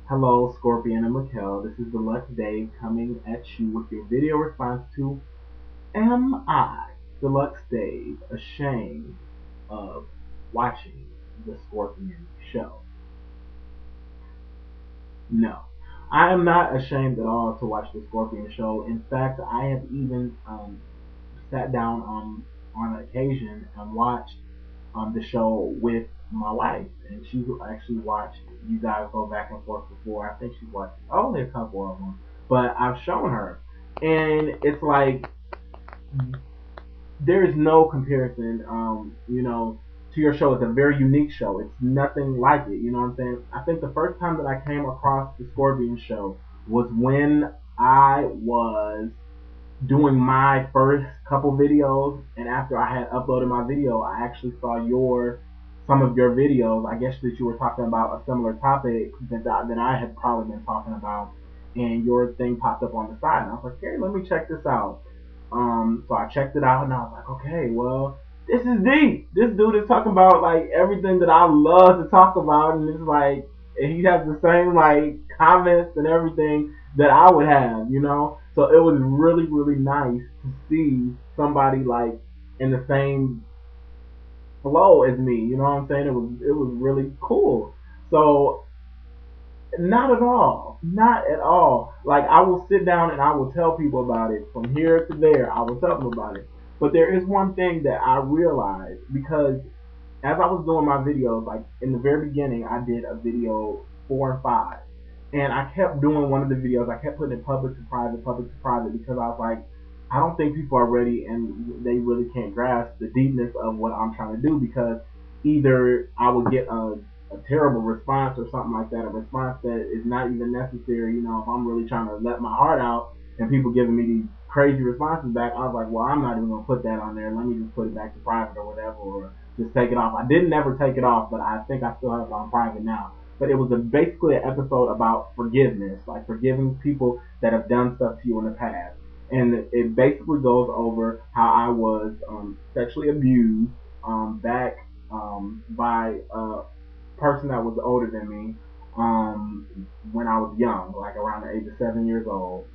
Hello, Skorpion and Makael. This is Deluxe Dave coming at you with your video response to Am I, Deluxe Dave, ashamed of watching the Skorpion show? No. I am not ashamed at all to watch the Skorpion show. In fact, I have even sat down on occasion and watched the show with my wife, and she actually watched you guys go back and forth before. I think she watched only a couple of them, but I've shown her, and it's like there is no comparison. To your show. It's a very unique show. It's nothing like it. You know what I'm saying? I think the first time that I came across the Scorpion show was when I was doing my first couple videos, and after I had uploaded my video, I actually saw some of your videos. I guess that you were talking about a similar topic that I had probably been talking about, and your thing popped up on the side, and I was like, hey, let me check this out. So I checked it out, and I was like, okay, well, this is deep. This dude is talking about like everything that I love to talk about, and it's like he has the same like comments and everything that I would have. So it was really, really nice to see somebody like in the same flow as me. You know what I'm saying? It was really cool. So not at all. Not at all. Like I will sit down and I will tell people about it from here to there. I will tell them about it. But there is one thing that I realized because as I was doing my videos, like in the very beginning, I did a video 4 and 5, and I kept doing one of the videos. I kept putting it public to private, because I was like, I don't think people are ready, and they really can't grasp the deepness of what I'm trying to do, because either I would get a terrible response or something like that, a response that is not even necessary. If I'm really trying to let my heart out and people giving me these crazy responses back, I was like, well, I'm not even gonna put that on there. Let me just put it back to private or whatever, or just take it off. I didn't ever take it off, but I think I still have it on private now. But it was basically an episode about forgiveness, like forgiving people that have done stuff to you in the past. And it basically goes over how I was sexually abused back by a person that was older than me when I was young, like around the age of 7 years old.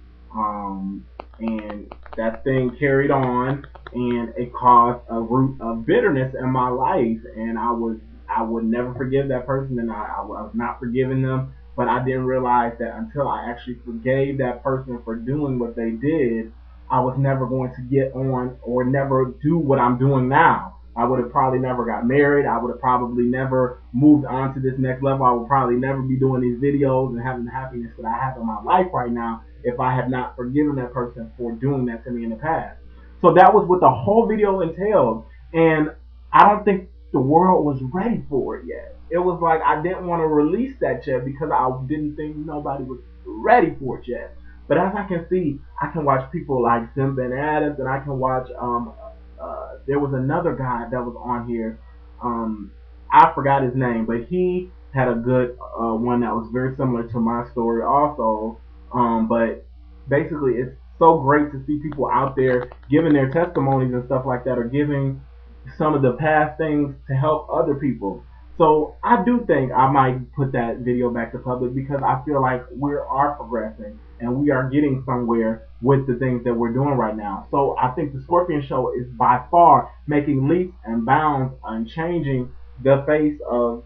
And that thing carried on, and it caused a root of bitterness in my life, and I would never forgive that person, and I was not forgiving them. But I didn't realize that until I actually forgave that person for doing what they did, I was never going to get on or never do what I'm doing now. I would have probably never got married. I would have probably never moved on to this next level. I would probably never be doing these videos and having the happiness that I have in my life right now if I had not forgiven that person for doing that to me in the past. So that was what the whole video entailed. And I don't think the world was ready for it yet. It was like I didn't want to release that yet because I didn't think nobody was ready for it yet. But as I can see, I can watch people like Simp and Adams, and I can watch there was another guy that was on here. I forgot his name, but he had a good one that was very similar to my story also. But basically, it's so great to see people out there giving their testimonies and stuff like that, or giving some of the past things to help other people. So I do think I might put that video back to public, because I feel like we are progressing and we are getting somewhere with the things that we're doing right now. So I think the Scorpion Show is by far making leaps and bounds and changing the face of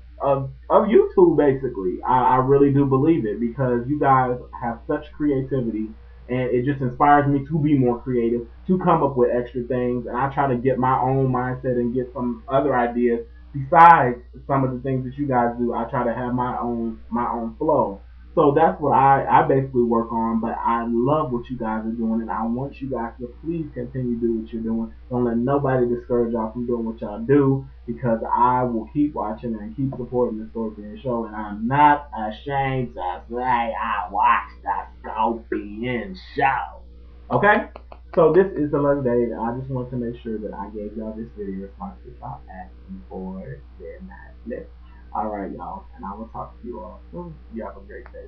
YouTube. Basically, I really do believe it, because you guys have such creativity, and it just inspires me to be more creative, to come up with extra things, and I try to get my own mindset and get some other ideas besides some of the things that you guys do. I try to have my own flow. So that's what I basically work on. But I love what you guys are doing, and I want you guys to please continue to do what you're doing. Don't let nobody discourage y'all from doing what y'all do, because I will keep watching and keep supporting the Scorpion Show, and I'm not ashamed to say I watch the Scorpion Show. Okay? So this is the Love Day, and I just want to make sure that I gave y'all this video response without asking for their not list. Alright, y'all, and I will talk to you all soon. You have a great day.